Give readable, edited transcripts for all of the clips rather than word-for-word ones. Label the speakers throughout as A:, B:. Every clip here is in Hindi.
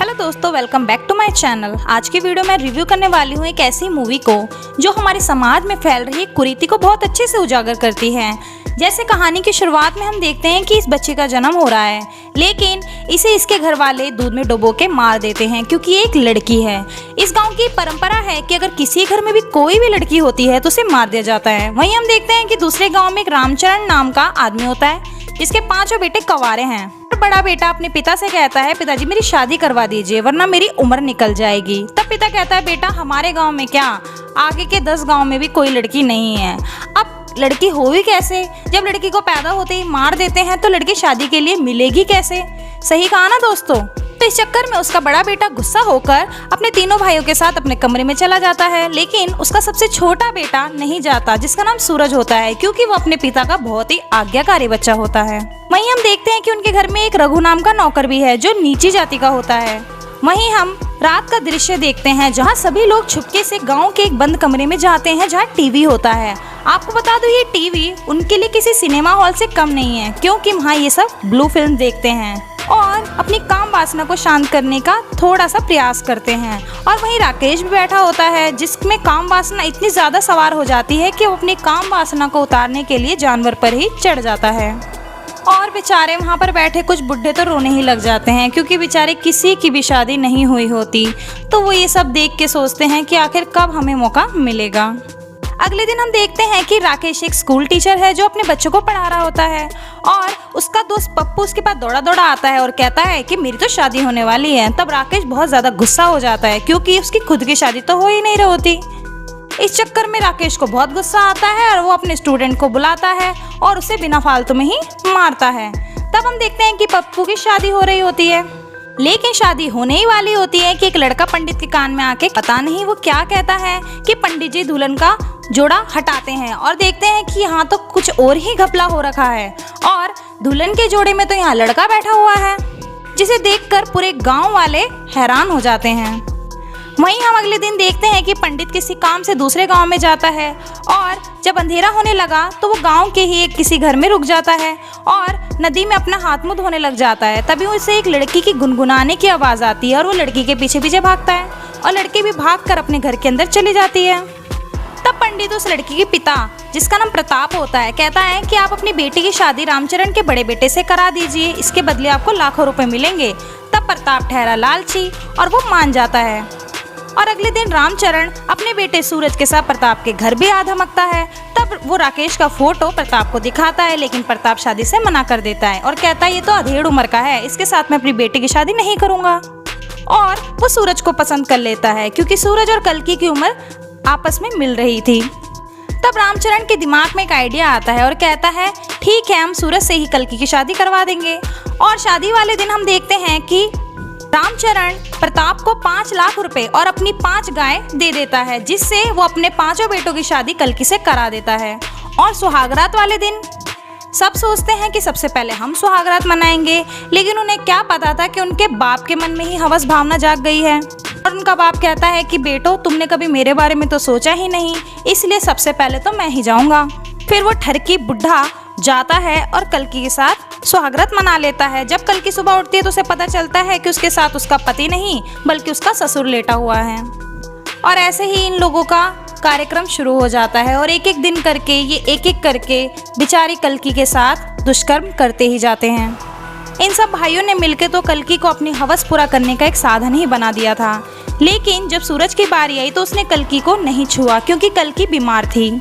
A: हेलो दोस्तों, welcome back to my channel. आज की वीडियो में रिव्यू करने वाली हूँ एक ऐसी मूवी को जो हमारे समाज में फैल रही कुरीति को बहुत अच्छे से उजागर करती है। जैसे कहानी की शुरुआत में हम देखते हैं कि इस बच्चे का जन्म हो रहा है, लेकिन इसे इसके घर वाले दूध में डुबो के मार देते हैं क्योंकि ये एक लड़की है। इस गांव की परंपरा है कि अगर किसी घर में भी कोई भी लड़की होती है तो उसे मार दिया जाता है। वहीं हम देखते हैं कि दूसरे गाँव में एक रामचरण नाम का आदमी होता है जिसके 5 बेटे कवारे हैं। बड़ा बेटा अपने पिता से कहता है, पिताजी मेरी शादी करवा दीजिए वरना मेरी उम्र निकल जाएगी। तब पिता कहता है, बेटा हमारे गांव में क्या, आगे के 10 गांव में भी कोई लड़की नहीं है। अब लड़की हो भी कैसे, जब लड़की को पैदा होते ही मार देते हैं तो लड़की शादी के लिए मिलेगी कैसे। सही कहा ना दोस्तों। तो इस चक्कर में उसका बड़ा बेटा गुस्सा होकर अपने तीनों भाइयों के साथ अपने कमरे में चला जाता है, लेकिन उसका सबसे छोटा बेटा नहीं जाता जिसका नाम सूरज होता है, क्योंकि वो अपने पिता का बहुत ही आज्ञाकारी बच्चा होता है। वहीं हम देखते हैं कि उनके घर में एक रघु नाम का नौकर भी है जो नीची जाति का होता है। वहीं हम रात का दृश्य देखते हैं जहां सभी लोग छुपके से गांव के एक बंद कमरे में जाते हैं जहां टीवी होता है। आपको बता दूं, ये टीवी उनके लिए किसी सिनेमा हॉल से कम नहीं है, क्योंकि वहाँ ये सब ब्लू फिल्म देखते हैं और अपनी काम वासना को शांत करने का थोड़ा सा प्रयास करते हैं। और वहीं राकेश भी बैठा होता है जिसमें काम वासना इतनी ज़्यादा सवार हो जाती है कि वो अपनी काम वासना को उतारने के लिए जानवर पर ही चढ़ जाता है। और बेचारे वहाँ पर बैठे कुछ बुढ़े तो रोने ही लग जाते हैं, क्योंकि बेचारे किसी की भी शादी नहीं हुई होती। तो वो ये सब देख के सोचते हैं कि आखिर कब हमें मौका मिलेगा। अगले दिन हम देखते हैं कि राकेश एक स्कूल टीचर है जो अपने बच्चों को पढ़ा रहा होता है और उसका दोस्त पप्पू उसके पास दौड़ा दौड़ा आता है और कहता है कि मेरी तो शादी होने वाली है। तब राकेश बहुत ज़्यादा गुस्सा हो जाता है क्योंकि उसकी खुद की शादी तो हो ही नहीं रही होती। इस चक्कर में राकेश को बहुत गुस्सा आता है और वो अपने स्टूडेंट को बुलाता है और उसे बिना फालतू में ही मारता है। तब हम देखते हैं कि पप्पू की शादी हो रही होती है, लेकिन शादी होने ही वाली होती है कि एक लड़का पंडित के कान में आके पता नहीं वो क्या कहता है कि पंडित जी दुल्हन का जोड़ा हटाते हैं और देखते हैं कि यहाँ तो कुछ और ही घपला हो रखा है और दुल्हन के जोड़े में तो यहाँ लड़का बैठा हुआ है, जिसे देखकर पूरे गांव वाले हैरान हो जाते हैं। वहीं हम अगले दिन देखते हैं कि पंडित किसी काम से दूसरे गांव में जाता है और जब अंधेरा होने लगा तो वो गांव के ही एक किसी घर में रुक जाता है और नदी में अपना हाथ मुंह धोने लग जाता है। तभी उसे एक लड़की की गुनगुनाने की आवाज़ आती है और वो लड़की के पीछे पीछे भागता है और लड़की भी भागकर अपने घर के अंदर चली जाती है। तब पंडित उस लड़की के पिता, जिसका नाम प्रताप होता है, कहता है कि आप अपनी बेटी की शादी रामचरण के बड़े बेटे से करा दीजिए, इसके बदले आपको लाखों रुपए मिलेंगे। तब प्रताप ठहरा लालची और वो मान जाता है। और अगले दिन रामचरण अपने बेटे सूरज के साथ प्रताप के घर भी आ धमकता है। तब वो राकेश का फोटो प्रताप को दिखाता है, लेकिन प्रताप शादी से मना कर देता है और कहता है ये तो अधेड़ उम्र का है, इसके साथ मैं अपनी बेटी की शादी नहीं करूँगा। और वो सूरज को पसंद कर लेता है क्योंकि सूरज और कल्कि की उम्र आपस में मिल रही थी। तब रामचरण के दिमाग में एक आइडिया आता है और कहता है ठीक है, हम सूरज से ही कल्कि की शादी करवा देंगे। और शादी वाले दिन हम देखते हैं कि रामचरण प्रताप को 5 लाख रुपए और अपनी 5 गाय दे देता है, जिससे वो अपने 5 बेटों की शादी कल्कि से करा देता है। और सुहागरात वाले दिन सब सोचते हैं कि सबसे पहले हम सुहागरात मनाएंगे, लेकिन उन्हें क्या पता था कि उनके बाप के मन में ही हवस भावना जाग गई है और उनका बाप कहता है कि बेटो तुमने कभी मेरे बारे में तो सोचा ही नहीं, इसलिए सबसे पहले तो मैं ही जाऊंगा। फिर वो ठरकी बुढ़ा जाता है और कल्कि के साथ सुहागरात मना लेता है। जब कल्कि सुबह उठती है तो उसे पता चलता है कि उसके साथ उसका पति नहीं बल्कि उसका ससुर लेटा हुआ है। और ऐसे ही इन लोगों का कार्यक्रम शुरू हो जाता है और एक एक दिन करके ये एक एक करके बेचारी कल्कि के साथ दुष्कर्म करते ही जाते हैं। इन सब भाइयों ने मिलकर तो कल्कि को अपनी हवस पूरा करने का एक साधन ही बना दिया था, लेकिन जब सूरज की बारी आई तो उसने कल्कि को नहीं छुआ क्योंकि कल्कि बीमार थी।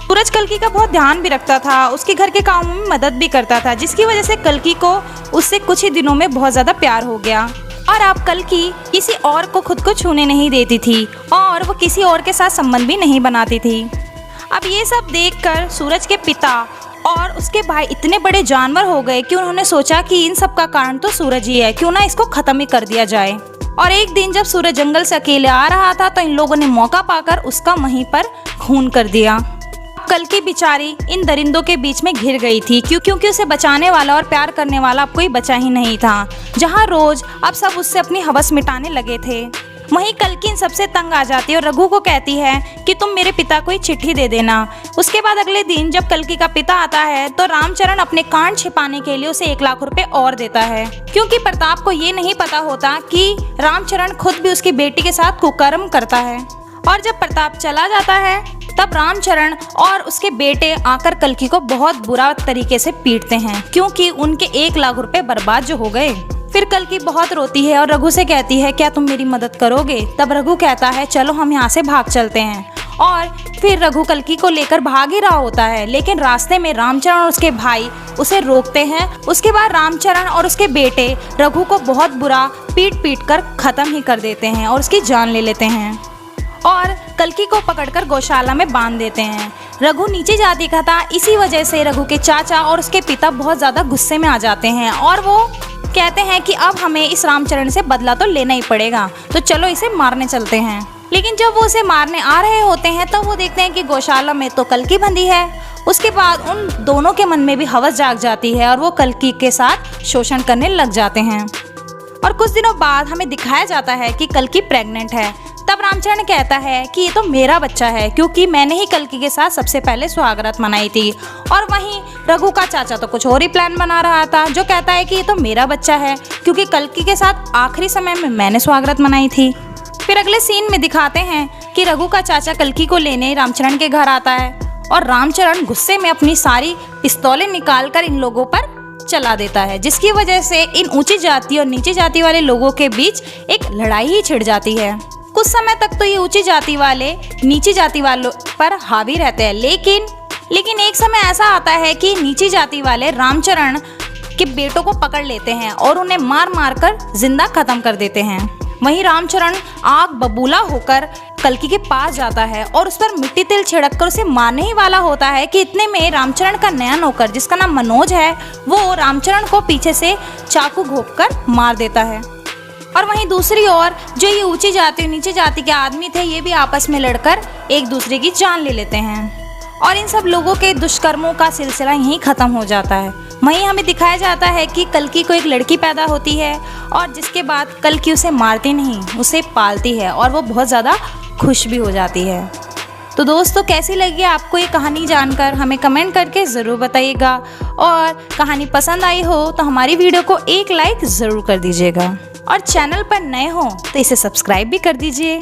A: सूरज कल्कि का बहुत ध्यान भी रखता था, उसके घर के कामों में मदद भी करता था, जिसकी वजह से कल्कि को उससे कुछ ही दिनों में बहुत ज़्यादा प्यार हो गया और अब कल्कि किसी और को खुद को छूने नहीं देती थी और वो किसी और के साथ संबंध भी नहीं बनाती थी। अब ये सब देखकर सूरज के पिता और उसके भाई इतने बड़े जानवर हो गए कि उन्होंने सोचा कि इन सब का कारण तो सूरज ही है, क्यों ना इसको ख़त्म ही कर दिया जाए। और एक दिन जब सूरज जंगल से अकेले आ रहा था तो इन लोगों ने मौका पाकर उसका वहीं पर खून कर दिया। कल्कि बेचारी इन दरिंदों के बीच में घिर गई थी क्योंकि उसे बचाने वाला और प्यार करने वाला अब कोई बचा ही नहीं था। जहाँ रोज अब सब उससे अपनी हवस मिटाने लगे थे। वहीं कल्कि इन सबसे तंग आ जाती है और रघु को कहती है कि तुम मेरे पिता को एक चिट्ठी दे देना। उसके बाद अगले दिन जब कल्कि का पिता आता है तो रामचरण अपने कांड छिपाने के लिए उसे 1 लाख रुपए और देता है, क्योंकि प्रताप को ये नहीं पता होता कि रामचरण खुद भी उसकी बेटी के साथ कुकर्म करता है। और जब प्रताप चला जाता है तब रामचरण और उसके बेटे आकर कल्कि को बहुत बुरा तरीके से पीटते हैं, क्योंकि उनके 1 लाख रुपए बर्बाद जो हो गए। फिर कल्कि बहुत रोती है और रघु से कहती है क्या तुम मेरी मदद करोगे। तब रघु कहता है चलो हम यहाँ से भाग चलते हैं। और फिर रघु कल्कि को लेकर भाग ही रहा होता है, लेकिन रास्ते में रामचरण और उसके भाई उसे रोकते हैं। उसके बाद रामचरण और उसके बेटे रघु को बहुत बुरा पीट कर खत्म ही कर देते हैं और उसकी जान ले लेते हैं और कल्कि को पकड़कर गौशाला में बांध देते हैं। रघु नीचे जाति का था, इसी वजह से रघु के चाचा और उसके पिता बहुत ज़्यादा गुस्से में आ जाते हैं और वो कहते हैं कि अब हमें इस रामचरण से बदला तो लेना ही पड़ेगा, तो चलो इसे मारने चलते हैं। लेकिन जब वो उसे मारने आ रहे होते हैं तब वो देखते हैं कि गौशाला में तो कल्कि बंधी है। उसके बाद उन दोनों के मन में भी हवस जाग जाती है और वो कल्कि के साथ शोषण करने लग जाते हैं। और कुछ दिनों बाद हमें दिखाया जाता है कि कल्कि प्रेग्नेंट है। तब रामचरण कहता है कि ये तो मेरा बच्चा है, क्योंकि मैंने ही कल्कि के साथ सबसे पहले सुहागरात मनाई थी। और वहीं रघु का चाचा तो कुछ और ही प्लान बना रहा था, जो कहता है कि ये तो मेरा बच्चा है, क्योंकि कल्कि के साथ आखिरी समय में मैंने सुहागरात मनाई थी। फिर अगले सीन में दिखाते हैं कि रघु का चाचा कल्कि को लेने रामचरण के घर आता है और रामचरण गुस्से में अपनी सारी पिस्तौलें निकालकर इन लोगों पर चला देता है, जिसकी वजह से इन ऊंची जाति और नीची जाति वाले लोगों के बीच एक लड़ाई ही छिड़ जाती है। कुछ समय तक तो ये ऊंची जाति वाले नीची जाति वालों पर हावी रहते हैं, लेकिन एक समय ऐसा आता है कि नीची जाति वाले रामचरण के बेटों को पकड़ लेते हैं और उन्हें मार मार कर जिंदा खत्म कर देते हैं। वहीं रामचरण आग बबूला होकर कल्कि के पास जाता है और उस पर मिट्टी तेल छिड़क कर उसे मारने ही वाला होता है कि इतने में रामचरण का नया नौकर, जिसका नाम मनोज है, वो रामचरण को पीछे से चाकू घोंप कर मार देता है। और वहीं दूसरी ओर जो ये ऊंची जाति और नीची जाति के आदमी थे, ये भी आपस में लड़कर एक दूसरे की जान ले लेते हैं और इन सब लोगों के दुष्कर्मों का सिलसिला यहीं खत्म हो जाता है। वहीं हमें दिखाया जाता है कि कल्कि को एक लड़की पैदा होती है और जिसके बाद कल्कि उसे मारती नहीं, उसे पालती है और वो बहुत ज़्यादा खुश भी हो जाती है। तो दोस्तों कैसी लगी आपको ये कहानी जानकर हमें कमेंट करके ज़रूर बताइएगा, और कहानी पसंद आई हो तो हमारी वीडियो को एक लाइक ज़रूर कर दीजिएगा और चैनल पर नए हो तो इसे सब्सक्राइब भी कर दीजिए।